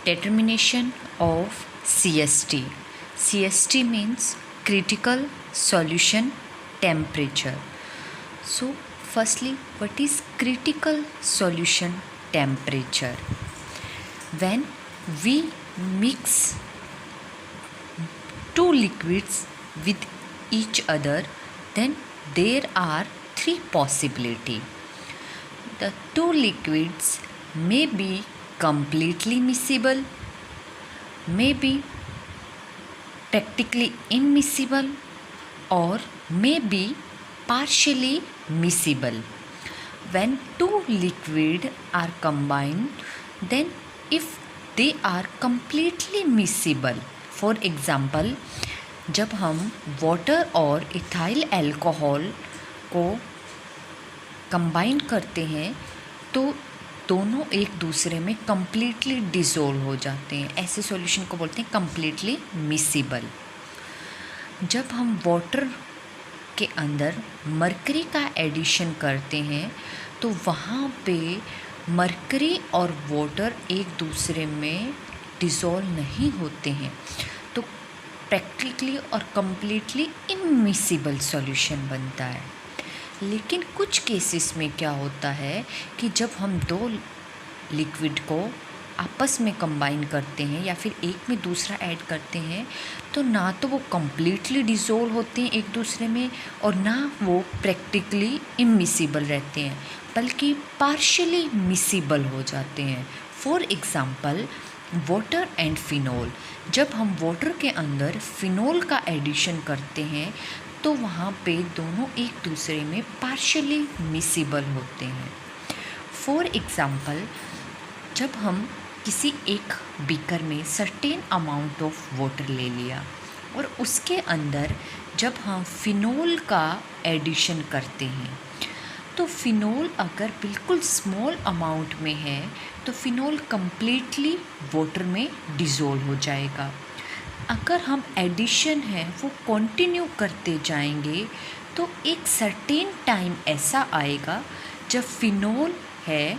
Determination of CST. CST means critical solution temperature. So, firstly, what is critical solution temperature? When we mix two liquids with each other, then there are three possibilities. The two liquids may be completely miscible, may be practically immiscible, or may be partially miscible. When two liquids are combined, then if they are completely miscible, for example, जब हम water और ethyl alcohol को combine करते हैं तो दोनों एक दूसरे में कम्प्लीटली डिज़ोल्व हो जाते हैं। ऐसे सॉल्यूशन को बोलते हैं कम्प्लीटली मिसिबल। जब हम वाटर के अंदर मरकरी का एडिशन करते हैं तो वहाँ पे मरकरी और वाटर एक दूसरे में डिज़ोल्व नहीं होते हैं, तो प्रैक्टिकली और कम्प्लीटली इमिसिबल सॉल्यूशन बनता है। लेकिन कुछ केसेस में क्या होता है कि जब हम दो लिक्विड को आपस में कंबाइन करते हैं या फिर एक में दूसरा ऐड करते हैं तो ना तो वो कम्प्लीटली डिज़ोल्व होते हैं एक दूसरे में और ना वो प्रैक्टिकली इमिसिबल रहते हैं, बल्कि पार्शियली मिसिबल हो जाते हैं। For example, water and phenol. जब हम वाटर के अंदर फिनोल का एडिशन करते हैं तो वहाँ पे दोनों एक दूसरे में पार्शियली मिसिबल होते हैं। फॉर एग्ज़ाम्पल, जब हम किसी एक बीकर में सर्टेन अमाउंट ऑफ वाटर ले लिया और उसके अंदर जब हम फिनोल का एडिशन करते हैं तो फिनोल अगर बिल्कुल स्मॉल अमाउंट में है तो फिनोल कम्प्लीटली वाटर में डिज़ोल्व हो जाएगा। अगर हम एडिशन है वो कंटिन्यू करते जाएंगे तो एक सर्टेन टाइम ऐसा आएगा जब फिनोल है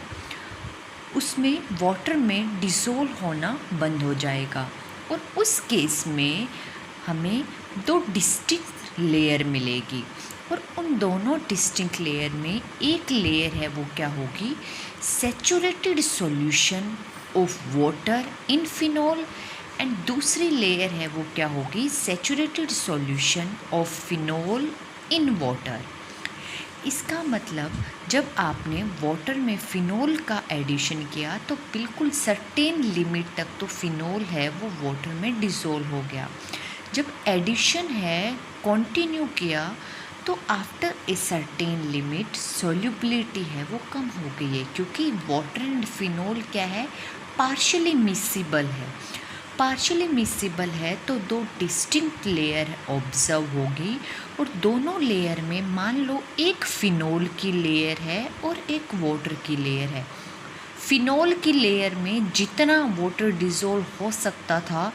उसमें वाटर में डिज़ोल्व होना बंद हो जाएगा और उस केस में हमें दो डिस्टिंक्ट लेयर मिलेगी और उन दोनों डिस्टिंक्ट लेयर में एक लेयर है वो क्या होगी, saturated solution of water in phenol, and दूसरी लेयर है वो क्या होगी, saturated solution of phenol in water. इसका मतलब जब आपने वाटर में फ़िनोल का एडिशन किया तो बिल्कुल सर्टेन लिमिट तक तो फ़िनोल है वो वाटर में डिज़ोल्व हो गया। जब एडिशन है कंटिन्यू किया तो after a certain limit solubility है वो कम हो गई है, क्योंकि वाटर एंड फिनोल क्या है, पार्शियली मिसिबल है। पार्शियली मिसिबल है तो दो डिस्टिंक्ट लेयर ऑब्जर्व होगी और दोनों लेयर में मान लो एक फिनोल की लेयर है और एक वाटर की लेयर है। फिनोल की लेयर में जितना वाटर डिज़ोल्व हो सकता था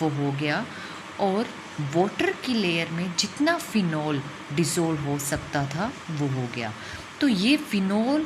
वो हो गया और वाटर की लेयर में जितना फिनोल डिज़ोल्व हो सकता था वो हो गया। तो ये फिनोल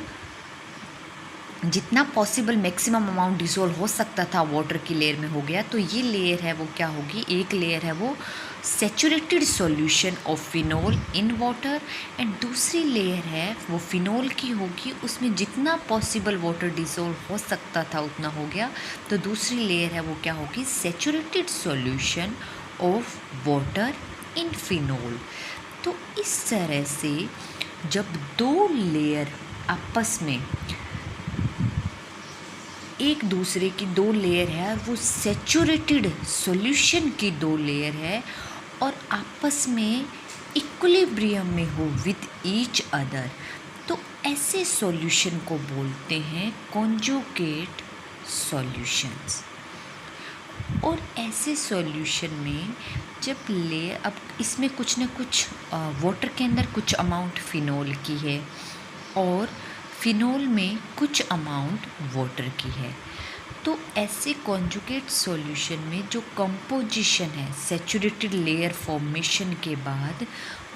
जितना पॉसिबल मैक्सिमम अमाउंट डिज़ोल्व हो सकता था वाटर की लेयर में हो गया। तो ये लेयर है वो क्या होगी, एक लेयर है वो saturated solution of phenol in water and दूसरी लेयर है वो फिनोल की होगी, उसमें जितना पॉसिबल वाटर डिज़ोल्व हो सकता था उतना हो गया। तो दूसरी लेयर है वो क्या होगी, saturated solution of water in phenol. तो इस तरह से जब दो लेयर आपस में एक दूसरे की दो लेयर है वो सैचुरेटेड सॉल्यूशन की दो लेयर है और आपस में इक्विलिब्रियम में हो विद ईच अदर, तो ऐसे सॉल्यूशन को बोलते हैं कॉन्जुगेट सॉल्यूशंस। और ऐसे सॉल्यूशन में जब अब इसमें कुछ न कुछ वाटर के अंदर कुछ अमाउंट फिनोल की है और फिनोल में कुछ अमाउंट वाटर की है, तो ऐसे कॉन्जुगेट सॉल्यूशन में जो कंपोजिशन है सैचुरेटेड लेयर फॉर्मेशन के बाद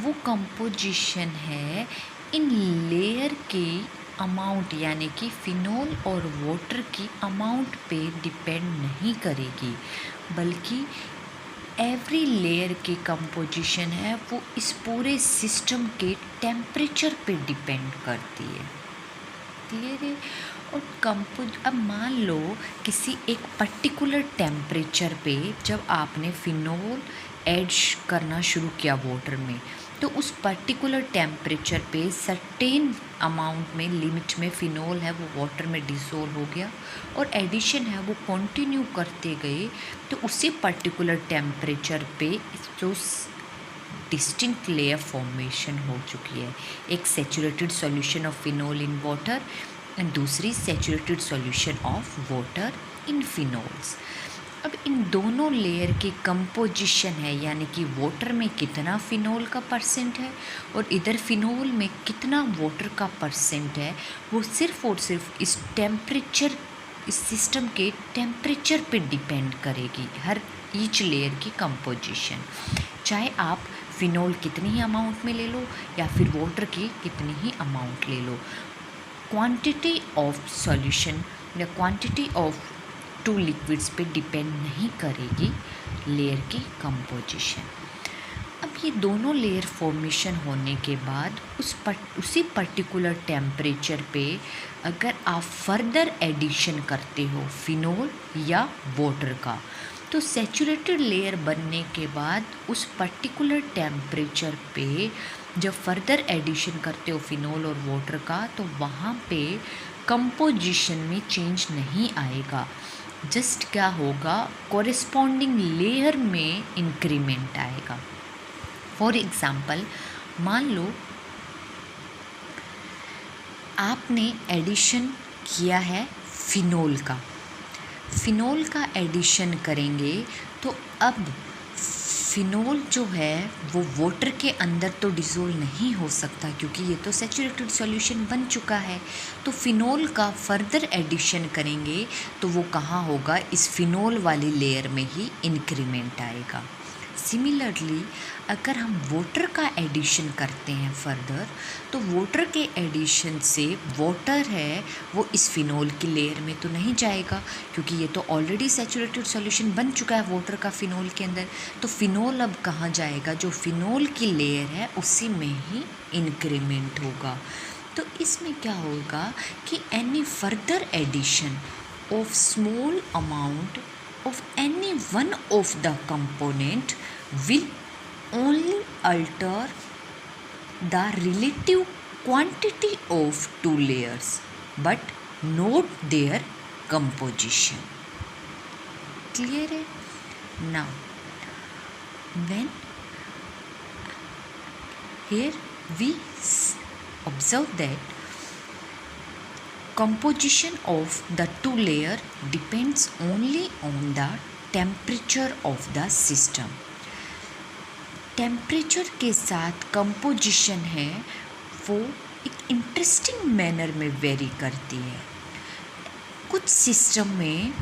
वो कंपोजिशन है इन लेयर के अमाउंट यानी कि फिनोल और वाटर की अमाउंट पे डिपेंड नहीं करेगी, बल्कि एवरी लेयर की कंपोजिशन है वो इस पूरे सिस्टम के टेम्परेचर पे डिपेंड करती है। क्लियर है? और अब मान लो किसी एक पर्टिकुलर टेम्परेचर पे जब आपने फिनोल ऐड करना शुरू किया वाटर में, तो उस पर्टिकुलर टेम्परेचर पे सर्टेन अमाउंट में लिमिट में फिनोल है वो वाटर में डिसोल्व हो गया और एडिशन है वो कंटिन्यू करते गए, तो उसी पर्टिकुलर टेम्परेचर पे जो डिस्टिंक्ट लेयर फॉर्मेशन हो चुकी है, एक saturated solution of phenol in water and दूसरी saturated solution of water in phenols. अब इन दोनों लेयर की कंपोजिशन है, यानी कि वाटर में कितना फिनोल का परसेंट है और इधर फिनोल में कितना वाटर का परसेंट है, वो सिर्फ और सिर्फ इस टेम्परेचर, इस सिस्टम के टेम्परेचर पे डिपेंड करेगी हर ईच लेयर की कंपोजिशन। चाहे आप फिनोल कितनी ही अमाउंट में ले लो या फिर वाटर की कितनी ही अमाउंट ले लो, क्वांटिटी ऑफ सॉल्यूशन या क्वांटिटी ऑफ टू लिक्विड्स पे डिपेंड नहीं करेगी लेयर की कंपोजिशन। अब ये दोनों लेयर फॉर्मेशन होने के बाद उसी पर्टिकुलर टेम्परेचर पे अगर आप फर्दर एडिशन करते हो फिनोल या वाटर का, तो सैचुरेटेड लेयर बनने के बाद उस पर्टिकुलर टेम्परेचर पे जब फर्दर एडिशन करते हो फिनोल और वाटर का, तो वहाँ पे कंपोजिशन में चेंज नहीं आएगा। जस्ट क्या होगा, कॉरेस्पॉन्डिंग लेयर में इंक्रीमेंट आएगा। फॉर एग्ज़ाम्पल, मान लो आपने एडिशन किया है फिनोल का एडिशन करेंगे तो अब फिनोल जो है वो वाटर के अंदर तो डिसोल्व नहीं हो सकता क्योंकि ये तो सैचुरेटेड सॉल्यूशन बन चुका है। तो फिनोल का फर्दर एडिशन करेंगे तो वो कहाँ होगा, इस फिनोल वाली लेयर में ही इंक्रीमेंट आएगा। सिमिलरली अगर हम वाटर का एडिशन करते हैं फर्दर, तो वाटर के एडिशन से वाटर है वो इस फिनोल की लेयर में तो नहीं जाएगा क्योंकि ये तो ऑलरेडी सैचुरेटेड सॉल्यूशन बन चुका है वाटर का फिनोल के अंदर। तो फिनोल अब कहाँ जाएगा, जो फिनोल की लेयर है उसी में ही इंक्रीमेंट होगा। तो इसमें क्या होगा कि any further addition of small amount of any one of the component will only alter the relative quantity of two layers but not their composition. Clear है? Now when here we observe that composition of the two layer depends only on the temperature of the system. Temperature के साथ composition है वो एक interesting manner में very करती है। कुछ सिस्टम में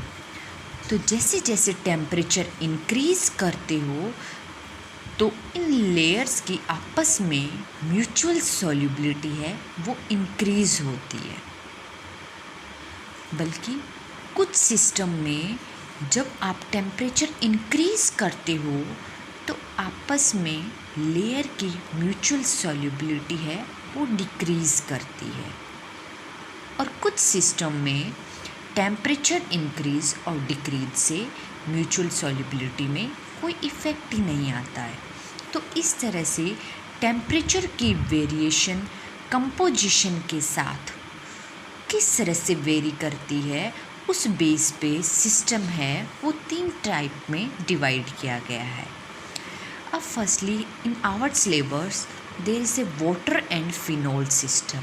तो जैसे जैसे टेम्परेचर इंक्रीज़ करते हो तो इन लेयर्स की आपस में म्यूचुअल सॉल्युबिलिटी है वो इंक्रीज़ होती है, बल्कि कुछ सिस्टम में जब आप टेम्परेचर इंक्रीज़ करते हो तो आपस में लेयर की म्यूचुअल सॉल्युबिलिटी है वो डिक्रीज़ करती है। और कुछ सिस्टम में टेम्परेचर इंक्रीज़ और डिक्रीज से म्यूचुअल सॉल्युबिलिटी में कोई इफ़ेक्ट ही नहीं आता है। तो इस तरह से टेम्परेचर की वेरिएशन कंपोजिशन के साथ किस तरह से वेरी करती है, उस बेस पे सिस्टम है वो 3 टाइप में डिवाइड किया गया है। अब firstly in our syllabus there is a water and phenol system.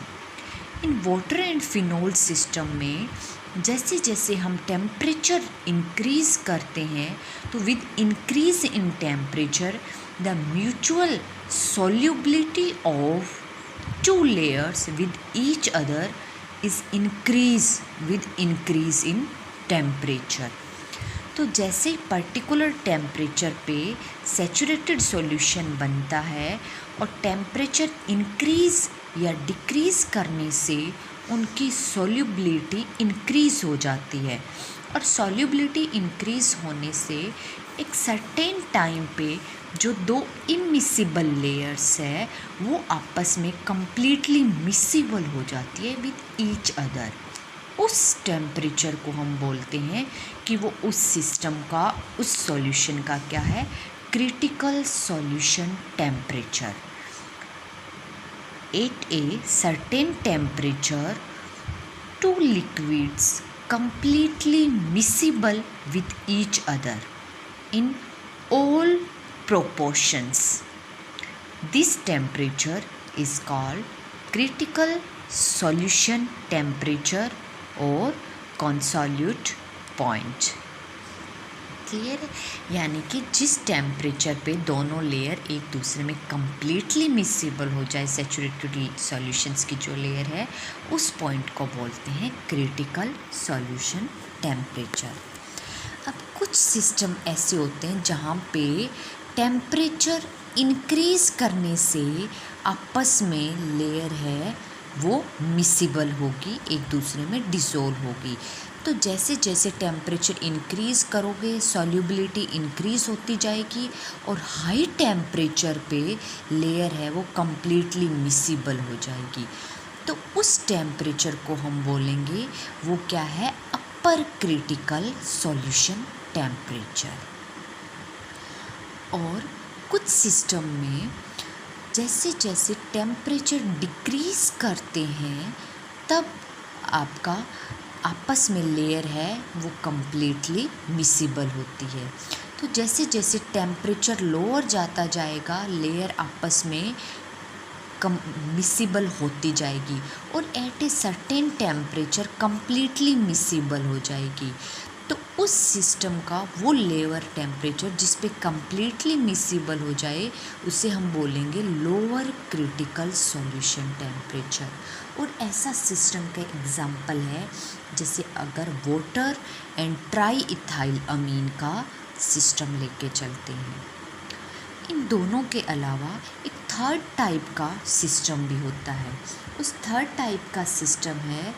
In water and phenol system में जैसे जैसे हम टेम्परेचर इंक्रीज़ करते हैं तो with increase in temperature the mutual solubility of two layers with each other is increase with increase in temperature। तो जैसे particular temperature पे सैचुरेटेड सॉल्यूशन बनता है और टेम्परेचर इंक्रीज़ या डिक्रीज़ करने से उनकी सॉल्युबिलिटी इंक्रीज़ हो जाती है, और सॉल्युबिलिटी इंक्रीज़ होने से एक सर्टेन टाइम पे जो दो इमिसिबल लेयर्स है वो आपस में कंप्लीटली मिसिबल हो जाती है विद ईच अदर। उस टेम्परेचर को हम बोलते हैं कि वो उस सिस्टम का, उस सॉल्यूशन का क्या है, critical solution temperature. At a certain temperature, two liquids completely miscible with each other in all proportions. This temperature is called critical solution temperature or consolute point. Clear है? यानी कि जिस टेम्परेचर पे दोनों लेयर एक दूसरे में कम्प्लीटली मिसिबल हो जाए, सैचुरेटेड सॉल्यूशंस की जो लेयर है, उस पॉइंट को बोलते हैं क्रिटिकल सॉल्यूशन टेम्परेचर। अब कुछ सिस्टम ऐसे होते हैं जहाँ पे टेम्परेचर इंक्रीज़ करने से आपस में लेयर है वो मिसिबल होगी, एक दूसरे में डिसोल्व होगी। तो जैसे जैसे टेम्परेचर इंक्रीज़ करोगे सॉल्युबिलिटी इंक्रीज़ होती जाएगी, और हाई टेम्परेचर पे लेयर है वो कम्प्लीटली मिसिबल हो जाएगी। तो उस टेम्परेचर को हम बोलेंगे वो क्या है, अपर क्रिटिकल सॉल्यूशन टेम्परेचर। और कुछ सिस्टम में जैसे जैसे टेम्परेचर डिक्रीज़ करते हैं तब आपका आपस में लेयर है वो कम्प्लीटली मिसिबल होती है। तो जैसे जैसे टेम्परेचर लोअर जाता जाएगा लेयर आपस में मिसिबल होती जाएगी, और at a certain temperature completely miscible हो जाएगी। तो उस सिस्टम का वो लेयर टेम्परेचर जिस पे कम्प्लीटली मिसिबल हो जाए उसे हम बोलेंगे लोअर क्रिटिकल सॉल्यूशन टेम्परेचर। और ऐसा सिस्टम का एग्जांपल है जैसे अगर वाटर एंड ट्राई इथाइल अमीन का सिस्टम लेके चलते हैं। इन दोनों के अलावा एक थर्ड टाइप का सिस्टम भी होता है। उस थर्ड टाइप का सिस्टम है,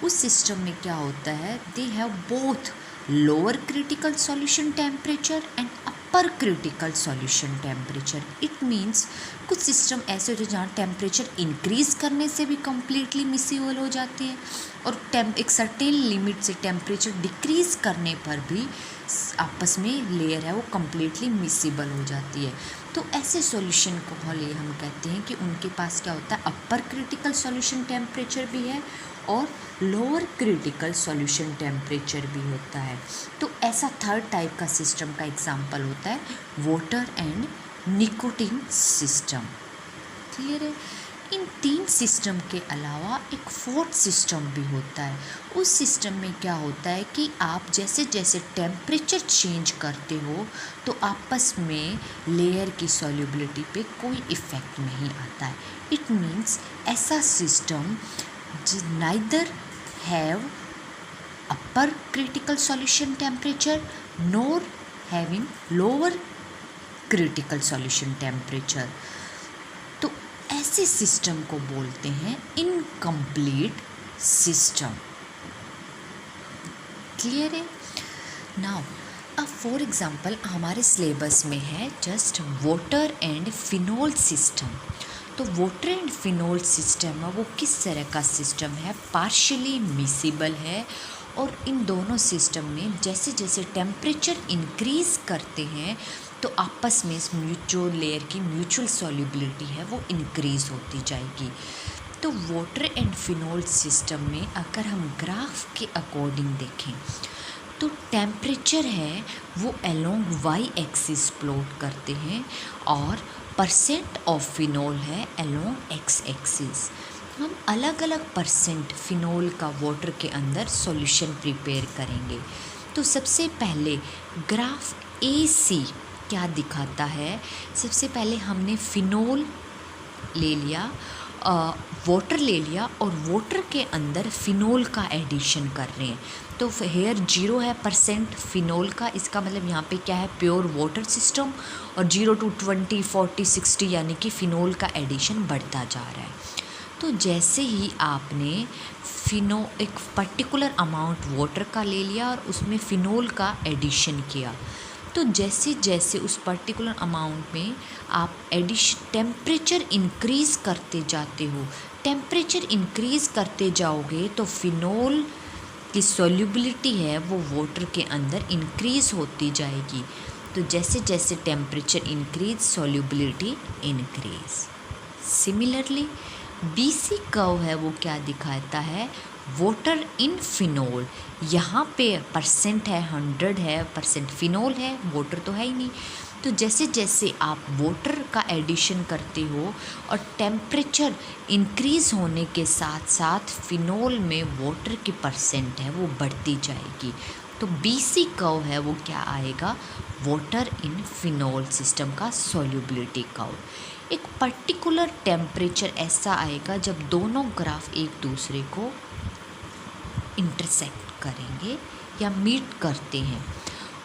उस सिस्टम में क्या होता है, they have both lower critical solution temperature and upper critical solution temperature. It means कुछ सिस्टम ऐसे होते हैं जहाँ टेम्परेचर इंक्रीज़ करने से भी कम्प्लीटली मिसिबल हो जाती है, और एक सर्टेन लिमिट से टेम्परेचर डिक्रीज़ करने पर भी आपस में लेयर है वो कम्प्लीटली मिसिबल हो जाती है। तो ऐसे सॉल्यूशन को हम कहते हैं कि उनके पास क्या होता है, अपर क्रिटिकल सॉल्यूशन टेम्परेचर भी है और लोअर क्रिटिकल सॉल्यूशन टेम्परेचर भी होता है। तो ऐसा थर्ड टाइप का सिस्टम का एग्जांपल होता है water and nicotine system. Clear है? इन तीन सिस्टम के अलावा एक फोर्थ सिस्टम भी होता है। उस सिस्टम में क्या होता है कि आप जैसे जैसे टेम्परेचर चेंज करते हो तो आपस में लेयर की सॉल्युबिलिटी पे कोई इफ़ेक्ट नहीं आता है। इट मीन्स ऐसा system neither have upper critical solution temperature nor having lower critical solution temperature। तो ऐसे सिस्टम को बोलते हैं इनकम्प्लीट सिस्टम। क्लियर है? नाउ अब फॉर एग्जांपल हमारे सिलेबस में है just water and phenol system. तो वाटर एंड फिनोल सिस्टम है वो किस तरह का सिस्टम है, पार्शियली मिसिबल है, और इन दोनों सिस्टम में जैसे जैसे टेम्परेचर इंक्रीज़ करते हैं तो आपस में जो लेयर की म्यूचुअल सॉल्युबिलिटी है वो इंक्रीज़ होती जाएगी। तो वाटर एंड फिनोल सिस्टम में अगर हम ग्राफ के अकॉर्डिंग देखें तो टेम्परेचर है वो अलोंग वाई एक्सिस प्लॉट करते हैं, और परसेंट ऑफ फिनोल है अलोंग एक्स एक्सिस। हम अलग अलग परसेंट फिनोल का वाटर के अंदर सॉल्यूशन प्रिपेयर करेंगे। तो सबसे पहले ग्राफ ए सी क्या दिखाता है, सबसे पहले हमने फिनोल ले लिया, वाटर ले लिया, और वाटर के अंदर फिनोल का एडिशन कर रहे हैं। तो हेयर 0 है परसेंट फिनोल का, इसका मतलब यहाँ पे क्या है, प्योर वाटर सिस्टम, और 0 to 20, 40, 60 यानी कि फ़िनोल का एडिशन बढ़ता जा रहा है। तो जैसे ही आपने एक पर्टिकुलर अमाउंट वाटर का ले लिया और उसमें फिनोल का एडिशन किया, तो जैसे जैसे उस पर्टिकुलर अमाउंट में आप टेम्परेचर इंक्रीज़ करते जाते हो, टेम्परेचर इंक्रीज़ करते जाओगे तो फिनोल की सॉल्युबिलिटी है वो वाटर के अंदर इंक्रीज़ होती जाएगी। तो जैसे जैसे temperature increase, solubility increase. Similarly BC curve है वो क्या दिखाता है, वाटर इन फिनोल। यहाँ पे परसेंट है 100 है, परसेंट फिनोल है, वाटर तो है ही नहीं। तो जैसे जैसे आप वाटर का एडिशन करते हो और टेम्परेचर इंक्रीज़ होने के साथ साथ फिनोल में वाटर की परसेंट है वो बढ़ती जाएगी। तो BC कर्व है वो क्या आएगा, वाटर इन फिनोल सिस्टम का सॉल्युबिलिटी कर्व। एक पर्टिकुलर टेम्परेचर ऐसा आएगा जब दोनों ग्राफ एक दूसरे को इंटरसेक्ट करेंगे या मीट करते हैं।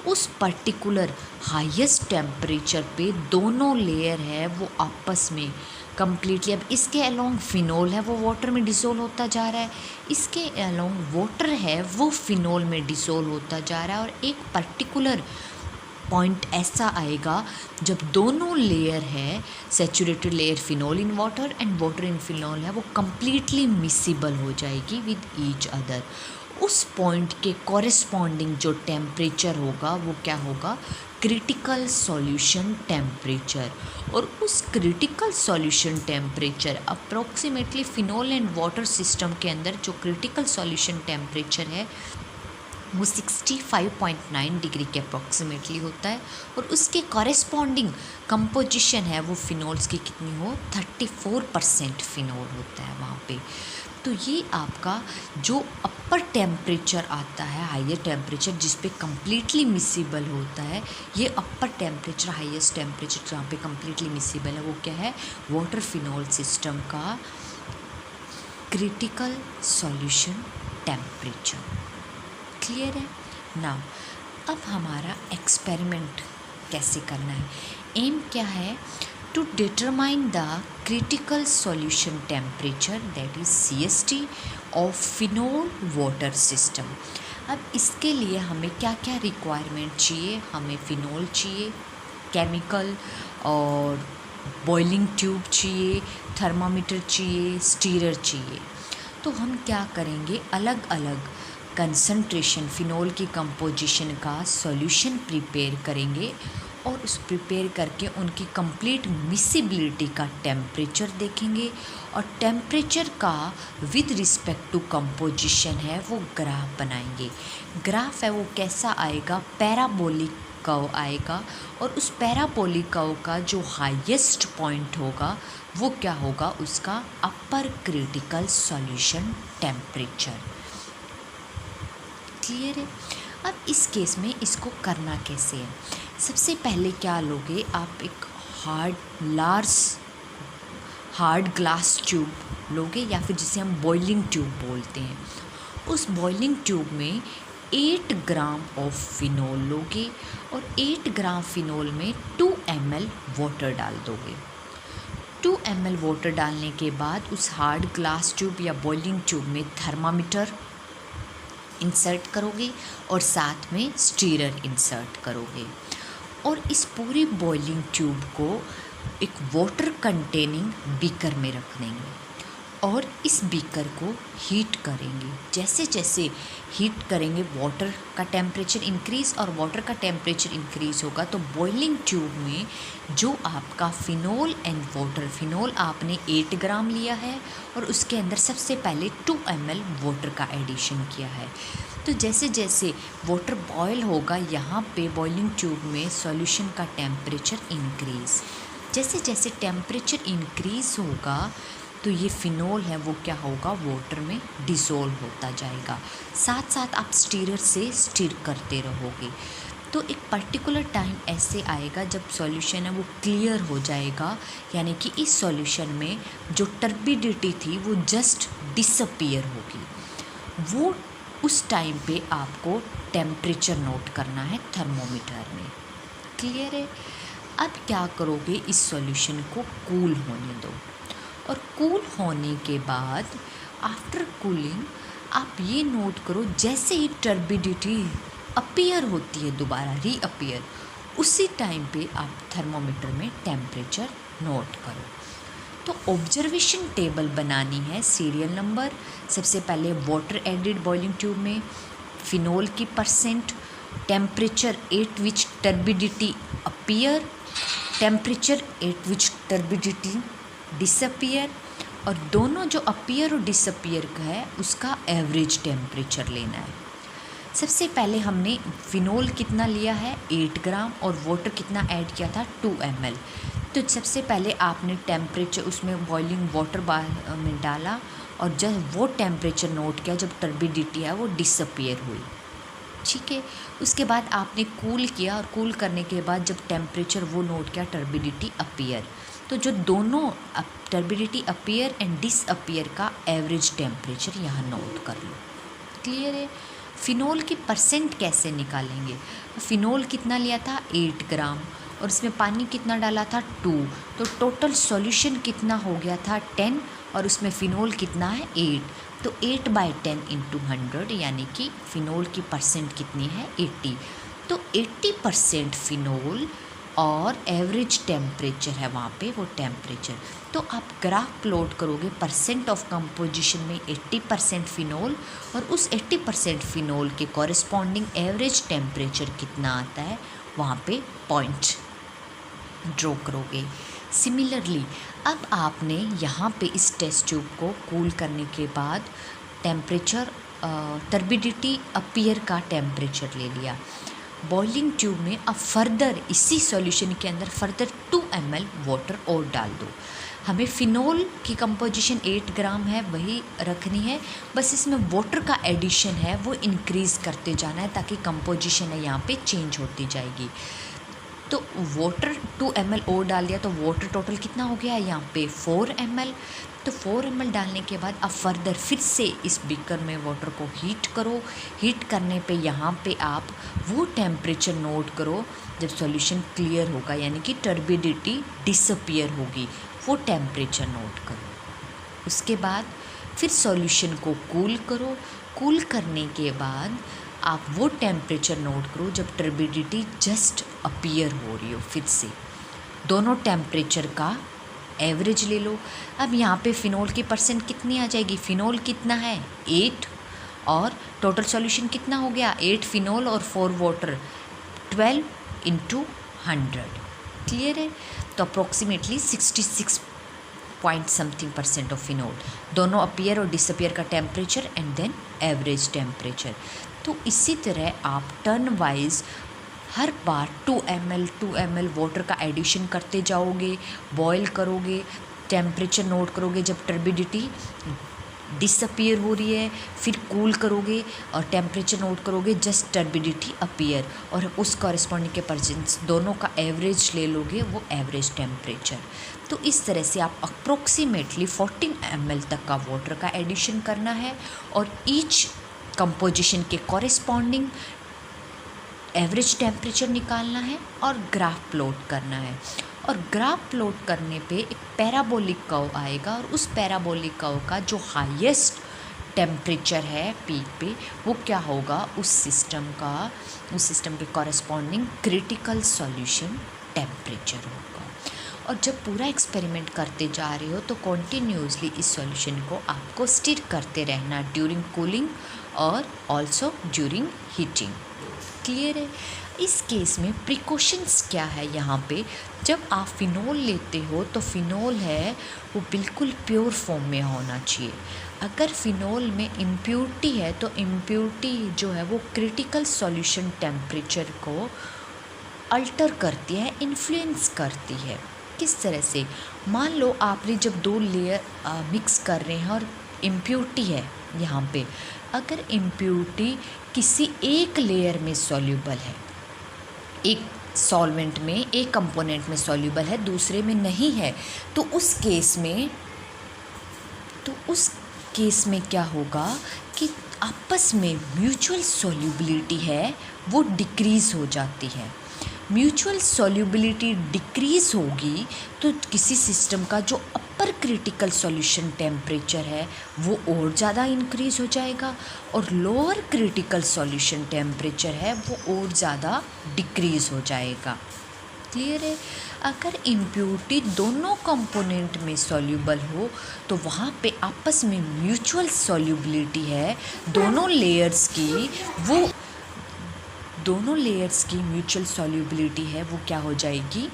उस पर्टिकुलर हाईएस्ट टेम्परेचर पे दोनों लेयर है वो आपस में कम्प्लीटली, अब इसके अलोंग फिनोल है वो वाटर में डिसोल्व होता जा रहा है, इसके अलोंग वाटर है वो फिनोल में डिसोल्व होता जा रहा है। और एक पर्टिकुलर पॉइंट ऐसा आएगा जब दोनों लेयर है, saturated layer phenol in water and water in phenol है वो कम्प्लीटली मिसिबल हो जाएगी विद ईच अदर। उस पॉइंट के कॉरेस्पॉन्डिंग जो टेम्परेचर होगा वो क्या होगा, क्रिटिकल सॉल्यूशन टेम्परेचर। और उस critical solution temperature approximately phenol and water system के अंदर जो क्रिटिकल सॉल्यूशन टेम्परेचर है वो 65.9 डिग्री के अप्रॉक्सीमेटली होता है। और उसके कॉरेस्पॉन्डिंग कंपोजिशन है वो फिनोल्स की कितनी हो, 34% फिनोल होता है वहाँ पे। तो ये आपका जो अपर टेम्परेचर आता है, हायर टेम्परेचर जिस पे कम्प्लीटली मिसिबल होता है, ये अपर टेम्परेचर हाईएस्ट टेम्परेचर जहाँ पे कम्प्लीटली मिसिबल है वो क्या है, वाटर फिनोल सिस्टम का क्रिटिकल सॉल्यूशन टेम्परेचर। क्लियर है ना। अब हमारा एक्सपेरिमेंट कैसे करना है, एम क्या है, to determine the critical solution temperature that is CST of phenol water system. अब इसके लिए हमें क्या क्या रिक्वायरमेंट चाहिए, हमें फिनोल चाहिए, केमिकल और बॉइलिंग ट्यूब चाहिए, थर्मामीटर चाहिए, स्टीरर चाहिए। तो हम क्या करेंगे, अलग अलग कंसंट्रेशन फिनोल की कंपोजिशन का सॉल्यूशन प्रिपेयर करेंगे और उस प्रिपेयर करके उनकी कंप्लीट मिसिबिलिटी का टेम्परेचर देखेंगे और टेम्परेचर का विद रिस्पेक्ट टू कंपोजिशन है वो ग्राफ बनाएंगे। ग्राफ है वो कैसा आएगा, पैराबोलिक कर्व आएगा और उस पैराबोलिक कर्व का जो हाईएस्ट पॉइंट होगा वो क्या होगा, उसका अपर क्रिटिकल सॉल्यूशन टेम्परेचर। क्लियर है। अब इस केस में इसको करना कैसे है, सबसे पहले क्या लोगे आप, एक हार्ड ग्लास ट्यूब लोगे या फिर जिसे हम बॉइलिंग ट्यूब बोलते हैं। उस बॉइलिंग ट्यूब में 8 ग्राम ऑफ फिनोल लोगे और 8 ग्राम फिनोल में 2 ml वाटर डाल दोगे। 2 ml वाटर डालने के बाद उस हार्ड ग्लास ट्यूब या बॉइलिंग ट्यूब में थर्मामीटर इंसर्ट करोगे और साथ में स्टीरर इंसर्ट करोगे और इस पूरी बॉइलिंग ट्यूब को एक वाटर कंटेनिंग बीकर में रख देंगे और इस बीकर को हीट करेंगे। जैसे जैसे हीट करेंगे वाटर का टेम्परेचर इंक्रीज़ और वाटर का टेम्परेचर इंक्रीज़ होगा तो बॉइलिंग ट्यूब में जो आपका फिनोल एंड वाटर, फिनोल आपने 8 ग्राम लिया है और उसके अंदर सबसे पहले 2 ml वाटर का एडिशन किया है। तो जैसे जैसे वाटर बॉयल होगा यहाँ पे बॉइलिंग ट्यूब में सॉल्यूशन का टेम्परेचर इंक्रीज़, जैसे जैसे टेम्परेचर इंक्रीज़ होगा तो ये फिनोल है वो क्या होगा, वाटर में डिसोल्व होता जाएगा। साथ साथ आप स्टीरर से स्टीर करते रहोगे तो एक पर्टिकुलर टाइम ऐसे आएगा जब सॉल्यूशन है वो क्लियर हो जाएगा, यानी कि इस सॉल्यूशन में जो टर्बिडिटी थी वो जस्ट डिसअपीयर होगी। वो उस टाइम पे आपको टेम्परेचर नोट करना है थर्मोमीटर में। क्लियर है। अब क्या करोगे, इस सॉल्यूशन को कूल होने दो और कूल होने के बाद आफ्टर कूलिंग आप ये नोट करो, जैसे ही टर्बिडिटी अपीयर होती है, दोबारा रीअपीयर, उसी टाइम पे आप थर्मोमीटर में टेम्परेचर नोट करो। तो ऑब्जर्वेशन टेबल बनानी है, सीरियल नंबर। सबसे पहले वाटर एडिड बॉइलिंग ट्यूब में फिनोल की percent, temperature at which turbidity appear, temperature at which turbidity disappear, और दोनों जो अपीयर और डिसअपीयर का है उसका एवरेज टेम्परेचर लेना है। सबसे पहले हमने फिनोल कितना लिया है 8 ग्राम और वाटर कितना ऐड किया था 2 ml। तो सबसे पहले आपने टेम्परेचर उसमें बॉइलिंग वाटर में डाला और जब वो टेम्परेचर नोट किया जब टर्बिडिटी है वो डिसअपीयर हुई, ठीक है। उसके बाद आपने कूल किया और कूल करने के बाद जब टेम्परेचर वो नोट किया टर्बिडिटी अपीयर। तो जो दोनों टर्बिडिटी अपीयर एंड डिसअपीयर का एवरेज टेम्परेचर यहाँ नोट कर लो। क्लियर है। फिनोल की परसेंट कैसे निकालेंगे? फिनोल कितना लिया था 8 ग्राम और इसमें पानी कितना डाला था 2, तो टोटल सॉल्यूशन कितना हो गया था 10 और उसमें फ़िनोल कितना है 8, तो 8/10 × 100 यानी कि फ़िनोल की परसेंट कितनी है 80। तो 80% फ़िनोल और एवरेज टेम्परेचर है वहाँ पे वो टेम्परेचर। तो आप ग्राफ प्लॉट करोगे परसेंट ऑफ कंपोजिशन में 80% फ़िनोल और उस 80% फ़िनोल के कॉरेस्पॉन्डिंग एवरेज टेम्परेचर कितना आता है वहाँ पे पॉइंट ड्रॉ करोगे। सिमिलरली अब आपने यहाँ पे इस टेस्ट ट्यूब को कूल करने के बाद टेम्परेचर टर्बिडिटी अपीयर का टेम्परेचर ले लिया बॉइलिंग ट्यूब में। अब फर्दर इसी सॉल्यूशन के अंदर फर्दर 2 ml वाटर और डाल दो। हमें फ़िनोल की कंपोजिशन 8 ग्राम है वही रखनी है, बस इसमें वाटर का एडिशन है वो इंक्रीज़ करते जाना है ताकि कंपोजिशन है यहाँ पे चेंज होती जाएगी। तो वाटर 2 ml और डाल दिया तो वाटर टोटल कितना हो गया यहाँ पे 4 ml। तो 4 ml डालने के बाद अब फर्दर फिर से इस बीकर में वाटर को हीट करो। हीट करने पे यहाँ पे आप वो टेम्परेचर नोट करो जब सॉल्यूशन क्लियर होगा यानी कि टर्बिडिटी डिसअपीयर होगी, वो टेम्परेचर नोट करो। उसके बाद फिर सॉल्यूशन को कूल करो। कूल करने के बाद आप वो टेम्परेचर नोट करो जब टर्बिडिटी जस्ट अपीयर हो रही हो। फिर से दोनों टेम्परेचर का एवरेज ले लो। अब यहाँ पे फ़िनोल की परसेंट कितनी आ जाएगी? फ़िनोल कितना है 8 और टोटल सॉल्यूशन कितना हो गया 8 फ़िनोल और 4 वाटर 12 × 100। क्लियर है। तो approximately 66 point something % of phenol, दोनों अपीयर और डिसअपीयर का temperature and then average temperature. तो इसी तरह आप टर्न वाइज हर बार 2 ml वाटर का एडिशन करते जाओगे, बॉयल करोगे, टेम्परेचर नोट करोगे जब टर्बिडिटी डिसअपीयर हो रही है, फिर कूल करोगे और टेम्परेचर नोट करोगे जस्ट टर्बिडिटी अपीयर, और उस कॉरेस्पॉन्डिंग के परसेंट दोनों का एवरेज ले लोगे वो एवरेज टेम्परेचर। तो इस तरह से आप अप्रोक्सीमेटली 14 ml तक का वाटर का एडिशन करना है और ईच कंपोजिशन के कॉरेस्पॉन्डिंग एवरेज टेम्परेचर निकालना है और ग्राफ प्लॉट करना है। और ग्राफ प्लॉट करने पे एक पैराबोलिक कर्व आएगा और उस पैराबोलिक कर्व का जो हाईएस्ट टेम्परेचर है पीक पे वो क्या होगा उस सिस्टम के कॉरेस्पॉन्डिंग क्रिटिकल सॉल्यूशन टेम्परेचर होगा। और जब पूरा एक्सपेरिमेंट करते जा रहे हो तो कॉन्टीन्यूसली इस सॉल्यूशन को आपको स्टिर करते रहना ड्यूरिंग कूलिंग और ऑल्सो ड्यूरिंग हीटिंग। क्लियर है। इस केस में प्रिकॉशंस क्या है यहाँ पे, जब आप फ़िनोल लेते हो तो फ़िनोल है वो बिल्कुल प्योर फॉर्म में होना चाहिए। अगर फ़िनोल में इम्प्योरिटी है तो इम्प्योरिटी जो है वो क्रिटिकल सॉल्यूशन टेम्परेचर को अल्टर करती है, इन्फ्लुएंस करती है। किस तरह से? मान लो आपने जब 2 लेयर मिक्स कर रहे हैं और इम्प्योरिटी है यहाँ पे, अगर इम्प्योरिटी किसी एक लेयर में सॉल्यूबल है, एक सॉल्वेंट में एक कंपोनेंट में सॉल्यूबल है दूसरे में नहीं है, तो उस केस में क्या होगा कि आपस में म्यूचुअल सॉल्युबिलिटी है वो डिक्रीज़ हो जाती है। म्यूचुअल सॉल्युबिलिटी डिक्रीज होगी तो किसी सिस्टम का जो अपर क्रिटिकल सॉल्यूशन टेम्परेचर है वो और ज़्यादा इंक्रीज हो जाएगा और लोअर क्रिटिकल सॉल्यूशन टेम्परेचर है वो और ज़्यादा डिक्रीज हो जाएगा। क्लियर है। अगर इम्प्योरिटी दोनों कंपोनेंट में सॉल्यूबल हो तो वहाँ पे आपस में म्यूचुअल सॉल्युबिलिटी है दोनों लेयर्स की म्यूचुअल सॉल्युबिलिटी है वो क्या हो जाएगी,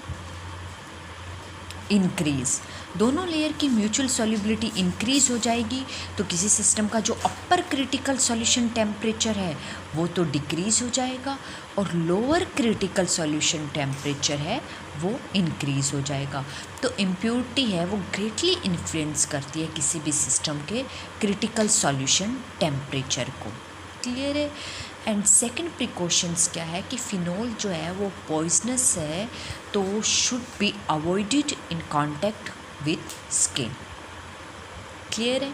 इंक्रीज। दोनों लेयर की म्यूचुअल सॉल्युबिलिटी इंक्रीज हो जाएगी तो किसी सिस्टम का जो अपर क्रिटिकल सॉल्यूशन टेम्परेचर है वो तो डिक्रीज हो जाएगा और लोअर क्रिटिकल सॉल्यूशन टेम्परेचर है वो इंक्रीज हो जाएगा। तो इम्प्योरिटी है वो ग्रेटली इन्फ्लुएंस करती है किसी भी सिस्टम के क्रिटिकल सॉल्यूशन टेम्परेचर को। क्लियर है। एंड सेकंड प्रिकॉशंस क्या है कि फिनोल जो है वो पॉइजनस है तो should be avoided in contact with skin. Clear है।